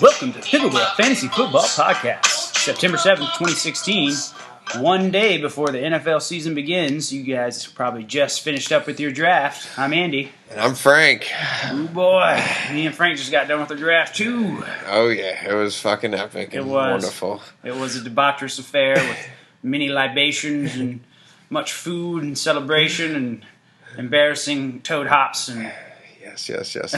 Welcome to the Pickleball Fantasy Football Podcast. September 7th, 2016. One day before the NFL season begins. You guys probably just finished up with your draft. I'm Andy. And I'm Frank. Oh boy. Me and Frank just got done with the draft too. Oh yeah, it was fucking epic and wonderful. It was a debaucherous affair with many libations and much food and celebration and embarrassing toad hops and... Yes.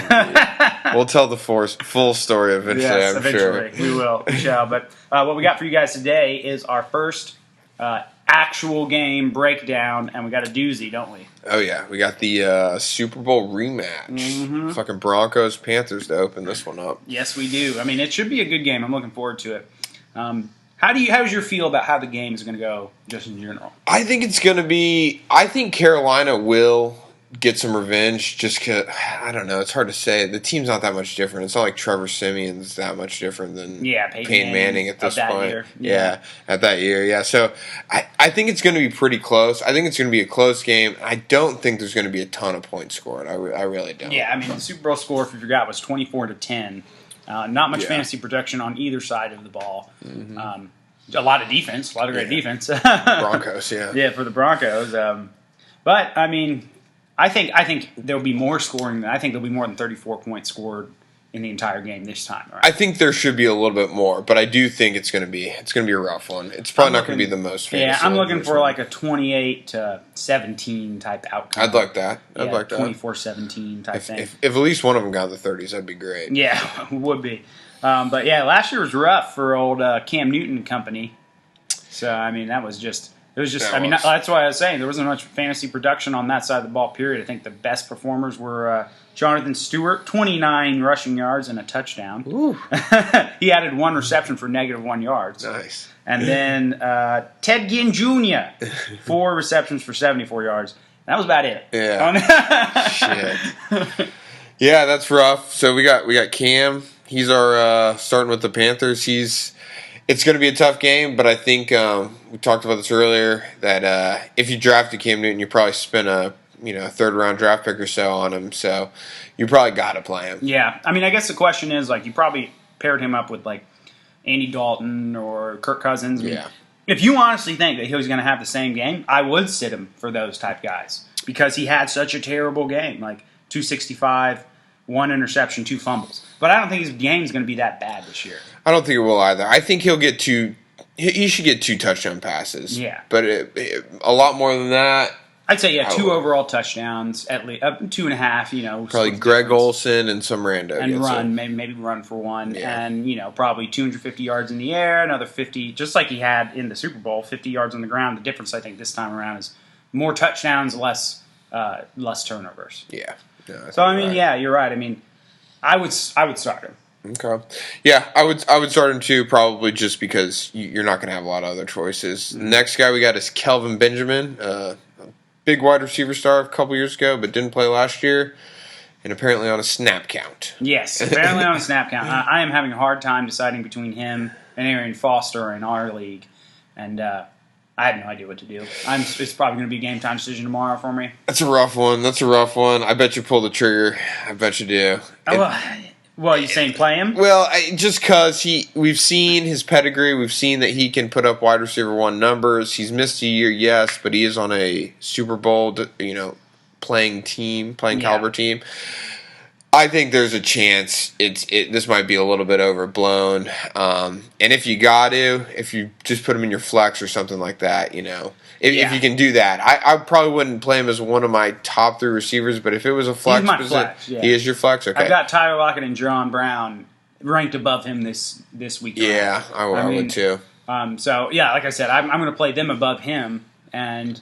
We'll tell the full story eventually, yes, I'm eventually. sure. We will. We shall. But what we got for you guys today is our first actual game breakdown, and we got a doozy, don't we? Oh, yeah. We got the Super Bowl rematch. Mm-hmm. Fucking Broncos, Panthers to open this one up. Yes, we do. I mean, it should be a good game. I'm looking forward to it. How's your feel about how the game is going to go, just in general? I think it's going to be... I think Carolina will get some revenge just because, I don't know, it's hard to say. The team's not that much different. It's not like Trevor Simeon's that much different than Peyton Manning at this point. Year. Yeah, at that year, yeah. So I think it's going to be pretty close. I think it's going to be a close game. I don't think there's going to be a ton of points scored. I really don't. Yeah, I mean, the Super Bowl score, if you forgot, was 24-10. Not much fantasy production on either side of the ball. Mm-hmm. A lot of defense, a lot of great defense. Broncos, yeah. Yeah, for the Broncos. But, I mean... I think there'll be more scoring. I think there'll be more than 34 points scored in the entire game this time. Right? I think there should be a little bit more, but I do think it's going to be a rough one. It's probably not going to be the most fantasy. Yeah, I'm looking for like a 28-17 type outcome. I'd like that. 24-17 type thing. If at least one of them got in the 30s, that'd be great. Yeah, it would be. But yeah, last year was rough for old Cam Newton and company. So I mean, that was just. It was just, that's why I was saying there wasn't much fantasy production on that side of the ball, period. I think the best performers were Jonathan Stewart, 29 rushing yards and a touchdown. Ooh. He added one reception for -1 yards. Nice. And then Ted Ginn Jr., 4 receptions for 74 yards. That was about it. Yeah. Shit. Yeah, that's rough. So we got Cam. He's our starting with the Panthers. It's going to be a tough game, but I think we talked about this earlier that if you drafted Cam Newton, you probably spent a third-round draft pick or so on him, so you probably got to play him. Yeah, I mean, I guess the question is, like, you probably paired him up with, like, Andy Dalton or Kirk Cousins. Yeah. If you honestly think that he was going to have the same game, I would sit him for those type guys because he had such a terrible game, like 265, 1 interception, 2 fumbles. But I don't think his game's going to be that bad this year. I don't think it will either. I think he'll get he should get 2 touchdown passes. Yeah. But a lot more than that. I'd say, 2 overall touchdowns, at least 2.5, Probably Greg Olsen and some rando. And run, maybe run for 1. Yeah. And, probably 250 yards in the air, another 50, just like he had in the Super Bowl, 50 yards on the ground. The difference, I think, this time around is more touchdowns, less turnovers. Yeah. So, I mean, yeah, you're right. I mean, I would start him. Okay. Yeah, I would start him too, probably just because you're not going to have a lot of other choices. Mm-hmm. The next guy we got is Kelvin Benjamin, a big wide receiver star a couple years ago, but didn't play last year, and apparently on a snap count. Yes, apparently on a snap count. I am having a hard time deciding between him and Arian Foster in our league, and I have no idea what to do. It's probably going to be a game time decision tomorrow for me. That's a rough one. I bet you pull the trigger. I bet you do. Well, you saying play him? Well, just because we've seen his pedigree. We've seen that he can put up wide receiver 1 numbers. He's missed a year, yes, but he is on a Super Bowl, playing caliber team. I think there's a chance this might be a little bit overblown. And if you just put him in your flex or something like that, if you can do that. I probably wouldn't play him as one of my top 3 receivers, but if it was a flex position, flex, yeah. He is your flex? Okay. I've got Tyler Lockett and John Brown ranked above him this week. Yeah, I would too. So, yeah, like I said, I'm going to play them above him, and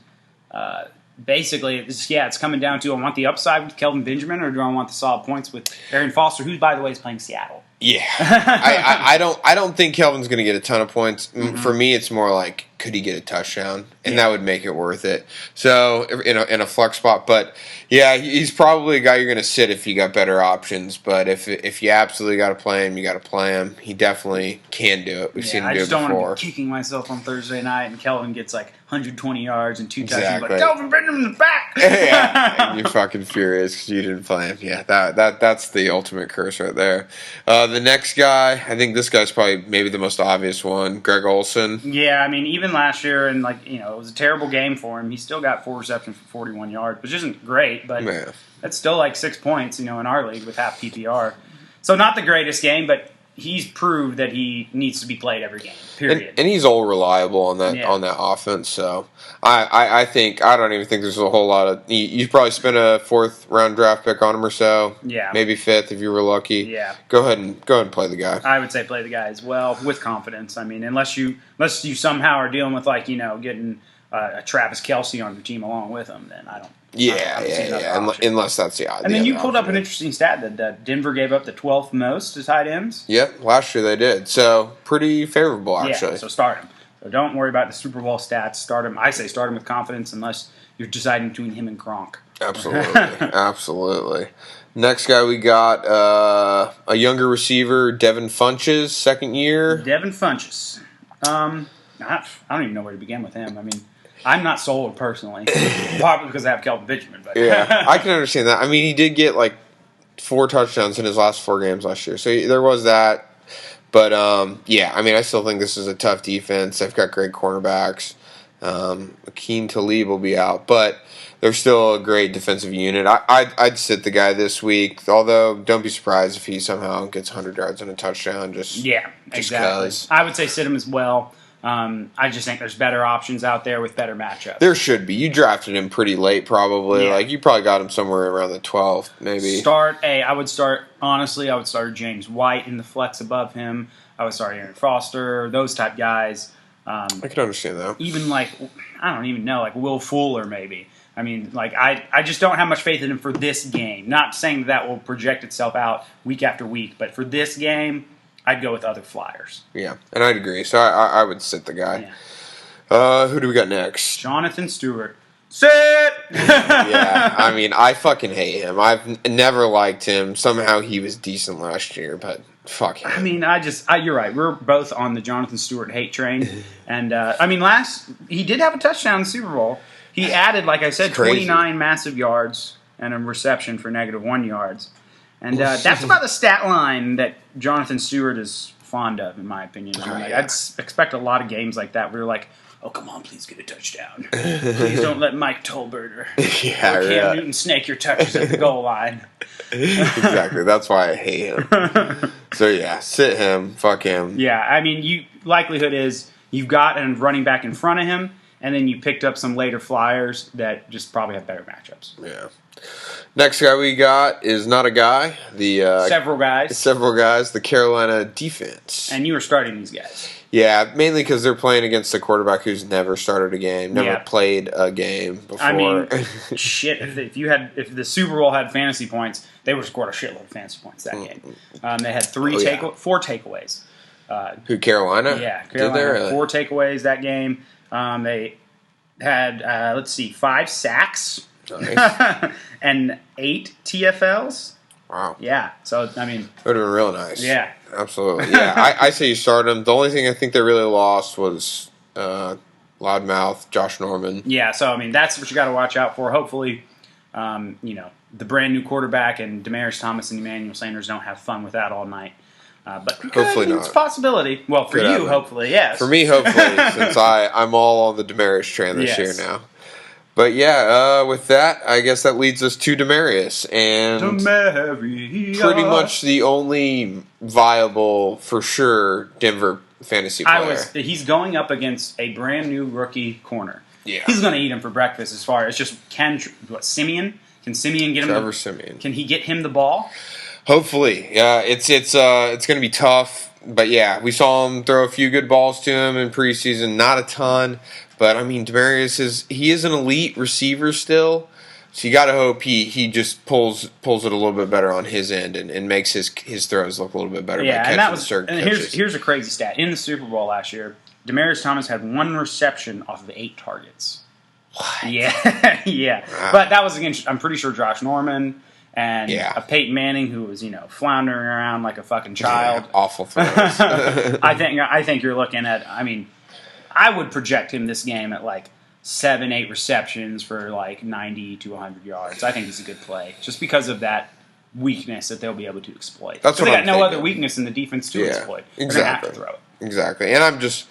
basically, it's coming down to I want the upside with Kelvin Benjamin or do I want the solid points with Arian Foster, who, by the way, is playing Seattle. Yeah. I don't think Kelvin's going to get a ton of points. Mm-hmm. For me, it's more like could he get a touchdown? And that would make it worth it. So in a flex spot, but yeah, he's probably a guy you're going to sit if you got better options. But if you absolutely got to play him, you got to play him. He definitely can do it. We've seen him do it before. I just don't want to be kicking myself on Thursday night and Kelvin gets like 120 yards and 2 touchdowns. Like, Kelvin Benjamin's back. Yeah, and you're fucking furious because you didn't play him. Yeah, that's the ultimate curse right there. The next guy, I think this guy's probably maybe the most obvious one, Greg Olsen. Yeah, I mean, even last year, and it was a terrible game for him. He still got 4 receptions for 41 yards, which isn't great, but that's still like 6 points, in our league with half PPR. So not the greatest game, but he's proved that he needs to be played every game. Period. And he's all reliable on that offense. So I think I don't even think there's a whole lot of you probably spent a 4th round draft pick on him or so. Yeah, maybe 5th if you were lucky. Yeah, go ahead and play the guy. I would say play the guy as well with confidence. I mean, unless you somehow are dealing with getting a Travis Kelce on your team along with him, then I don't. Yeah. Unless that's the idea. And then you pulled up an interesting stat that Denver gave up the 12th most to tight ends. Yep, last year they did. So pretty favorable, actually. Yeah, so start him. So don't worry about the Super Bowl stats. Start him. I say start him with confidence unless you're deciding between him and Gronk. Absolutely. Next guy we got a younger receiver, Devin Funches, 2nd year. Devin Funches. I don't even know where to begin with him. I mean, I'm not sold personally, probably because I have Kelvin Benjamin. But yeah, I can understand that. I mean, he did get 4 touchdowns in his last 4 games last year, so there was that. But yeah, I mean, I still think this is a tough defense. They've got great cornerbacks. Akeem Talib will be out, but they're still a great defensive unit. I'd sit the guy this week, although don't be surprised if he somehow gets 100 yards and a touchdown. Exactly. Cause. I would say sit him as well. I just think there's better options out there with better matchups. There should be. You drafted him pretty late, probably. Yeah. You probably got him somewhere around the 12th, maybe. I would start James White in the flex above him. I would start Aaron Foster, those type guys. I can understand that. Even I don't even know, Will Fuller maybe. I mean, I just don't have much faith in him for this game. Not saying that will project itself out week after week, but for this game, I'd go with other flyers. Yeah, and I'd agree. So I would sit the guy. Yeah. Who do we got next? Jonathan Stewart. Sit! Yeah, I mean, I fucking hate him. I've never liked him. Somehow he was decent last year, but fuck him. I mean, you're right. We're both on the Jonathan Stewart hate train. And, he did have a touchdown in the Super Bowl. He added, like I said, 29 massive yards and a reception for -1 yards. And that's about the stat line that Jonathan Stewart is fond of, in my opinion. I'd expect a lot of games like that where you're like, oh, come on, please get a touchdown. Please don't let Mike Tolbert or Cam Newton snake your touches at the goal line. Exactly. That's why I hate him. So, yeah, sit him. Fuck him. Yeah, I mean, likelihood is you've got a running back in front of him, and then you picked up some later flyers that just probably have better matchups. Yeah. Next guy we got is not a guy. Several guys. The Carolina defense. And you were starting these guys. Yeah, mainly because they're playing against a quarterback who's never started a game, never played a game before. I mean, shit. If the Super Bowl had fantasy points, they would have scored a shitload of fantasy points that game. They had 4 takeaways. Who, Carolina? Yeah, Carolina had 4 takeaways that game. They had 5 sacks. Nice. And 8 TFLs. Wow. Yeah. So, I mean. That would have been real nice. Yeah. Absolutely. Yeah. I say you start him. The only thing I think they really lost was loudmouth Josh Norman. Yeah. So, I mean, that's what you got to watch out for. Hopefully, the brand new quarterback and Demaryius Thomas and Emmanuel Sanders don't have fun with that all night. But hopefully not. It's a possibility. Well, for you, hopefully, yes. For me, hopefully, since I'm all on the Demaryius train this year now. But yeah, with that, I guess that leads us to Demaryius, and pretty much the only viable, for sure, Denver fantasy player. He's going up against a brand new rookie corner. Yeah, he's going to eat him for breakfast. As far as just Simeon? Can Simeon get him? Trevor Simeon. Can he get him the ball? Hopefully, yeah. It's going to be tough, but yeah, we saw him throw a few good balls to him in preseason. Not a ton. But, I mean, Demaryius is an elite receiver still, so you got to hope he just pulls it a little bit better on his end and makes his throws look a little bit better. Yeah, and here's a crazy stat. In the Super Bowl last year, Demaryius Thomas had 1 reception off of 8 targets. What? Yeah, yeah. Wow. But that was against, I'm pretty sure, Josh Norman and Yeah. a Peyton Manning who was, floundering around like a fucking child. Yeah, awful throws. I think you're looking at, I would project him this game at like 7-8 receptions for like 90 to 100 yards. I think he's a good play just because of that weakness that they'll be able to exploit. That's what they got I'm no thinking. other weakness in the defense to exploit. They're Exactly. gonna have to throw it. Exactly. And I'm just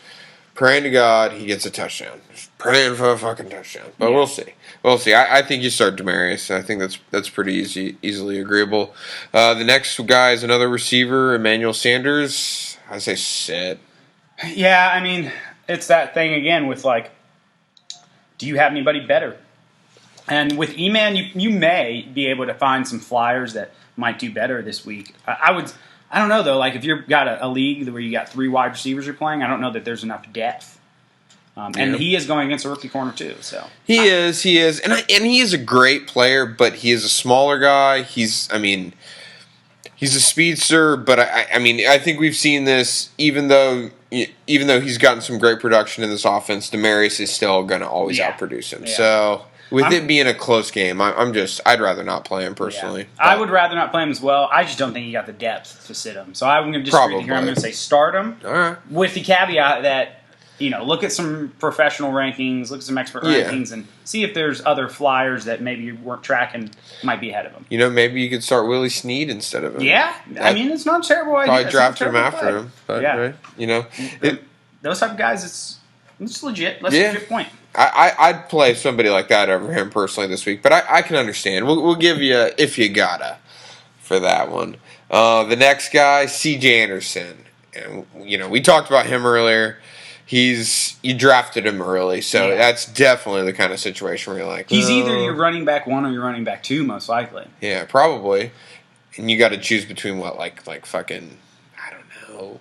praying to God he gets a touchdown. Just praying for a fucking touchdown. But we'll see. We'll see. I think you start Demaryius. I think that's pretty easily agreeable. The next guy is another receiver, Emmanuel Sanders. I say sit. Yeah, it's that thing again with like, do you have anybody better? And with E-Man, you may be able to find some flyers that might do better this week. I don't know, though. Like, if you've got a league where you got 3 wide receivers you're playing, I don't know that there's enough depth. And he is going against a rookie corner, too. So He is. And he is a great player, but he is a smaller guy. He's a speedster, but I think we've seen this, even though he's gotten some great production in this offense, Demaryius is still going to always outproduce him. Yeah. So with it being a close game, I'd rather not play him personally. Yeah. I would rather not play him as well. I just don't think he got the depth to sit him. So I'm going to disagree here. I'm going to say start him. All right. With the caveat that, look at some professional rankings, look at some expert rankings, and see if there's other flyers that maybe you weren't tracking might be ahead of him. Maybe you could start Willie Snead instead of him. Yeah. It's not a terrible idea. Probably drafted him after him. But, yeah. Right? Those type of guys, it's legit. That's a legit point. I'd play somebody like that over him personally this week, but I can understand. We'll give you if you gotta for that one. The next guy, C.J. Anderson, and we talked about him earlier. You drafted him early, so that's definitely the kind of situation where you're like, he's either your running back 1 or your running back 2, most likely. Yeah, probably. And you got to choose between what, like fucking, I don't know,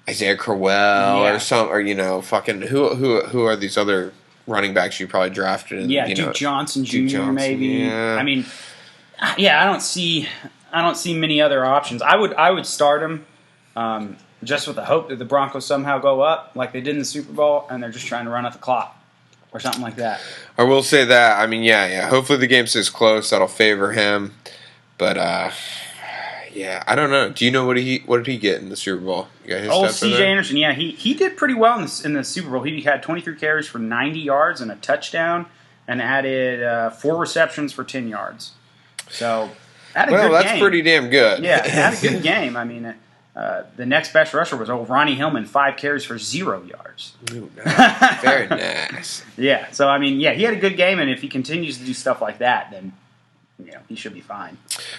Isaiah Crowell or fucking who are these other running backs you probably drafted? Duke Johnson Jr. maybe. Yeah. I don't see many other options. I would start him. Just with the hope that the Broncos somehow go up like they did in the Super Bowl, and they're just trying to run out the clock or something like that. I will say that. Hopefully the game stays close. That'll favor him. But, I don't know. Do you know what did he get in the Super Bowl? You got his stats C.J. Anderson, he did pretty well in the Super Bowl. He had 23 carries for 90 yards and a touchdown, and added 4 receptions for 10 yards. So, had a good game. Well, that's pretty damn good. Yeah, had a good game. The next best rusher was Ronnie Hillman, 5 carries for 0 yards. Ooh, nice. Very nice. Yeah, so he had a good game, and if he continues to do stuff like that, then he should be fine.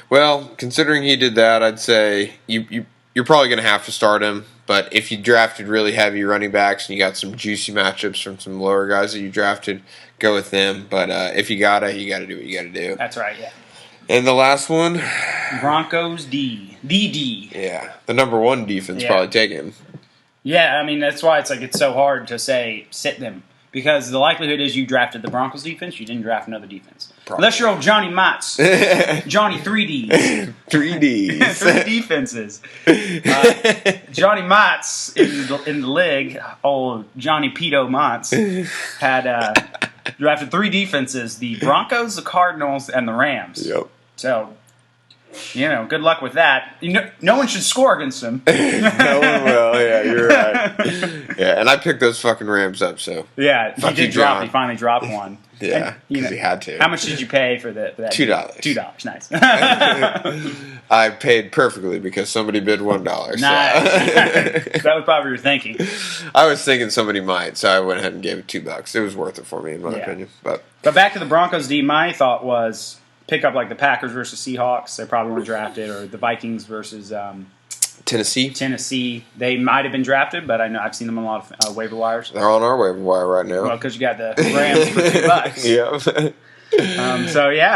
Well, considering he did that, I'd say you're probably going to have to start him. But if you drafted really heavy running backs and you got some juicy matchups from some lower guys that you drafted, go with them. But if you gotta do what you gotta do. That's right. Yeah. And the last one, Broncos D. Yeah, the number 1 defense probably taken. Yeah, that's why it's so hard to say sit them, because the likelihood is you drafted the Broncos defense, you didn't draft another defense. Probably. Unless you're old Johnny Motts. Johnny 3Ds. 3Ds. 3 defenses. Johnny Motts in the league, old Johnny Pito Motts, had drafted 3 defenses: the Broncos, the Cardinals, and the Rams. Yep. So, good luck with that. No one should score against them. No one will. Yeah, you're right. Yeah, and I picked those fucking Rams up. So yeah, he did drop. He finally dropped one. Yeah, because he had to. How much did you pay for that? $2. $2. Nice. I paid perfectly because somebody bid $1. Nice. That was probably your thinking. I was thinking somebody might, so I went ahead and gave it $2. It was worth it for me, in my opinion. But back to the Broncos D. My thought was pick up like the Packers versus Seahawks. They probably weren't drafted, or the Vikings versus Tennessee. They might have been drafted, but I know I've seen them on a lot of waiver wires. They're on our waiver wire right now. Well, because you got the Rams for $2. Yeah.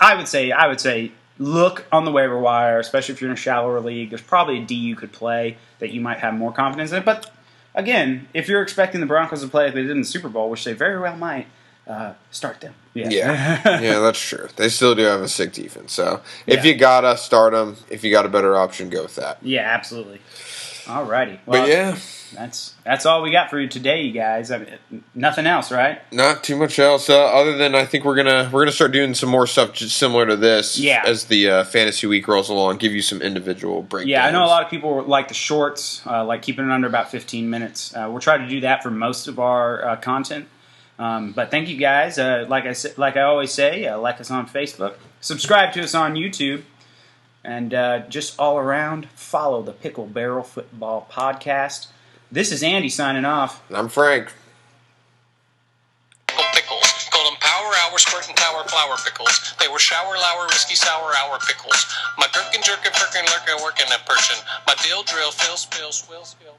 I would say look on the waiver wire, especially if you're in a shallower league. There's probably a D you could play that you might have more confidence in. But again, if you're expecting the Broncos to play like they did in the Super Bowl, which they very well might, start them. Yeah, that's true. They still do have a sick defense. So if you gotta start them, if you got a better option, go with that. Yeah, absolutely. Alrighty. Well, but yeah, that's all we got for you today, you guys. I mean, nothing else, right? Not too much else, other than I think we're gonna start doing some more stuff just similar to this. As the fantasy week rolls along, give you some individual breakdowns. Yeah, I know a lot of people like the shorts, like keeping it under about 15 minutes. We'll try to do that for most of our content. But thank you guys. Like I always say, like us on Facebook, subscribe to us on YouTube. And just all around, follow the Pickle Barrel Football Podcast. This is Andy signing off. And I'm Frank. Pickles. Call them Power Hour Squirt and Tower Flower Pickles. They were shower, lour, risky, sour, hour pickles. My gherkin, jerkin, firkin, lurkin, workin' a person. My dill, drill, fill, spill, swill, skill.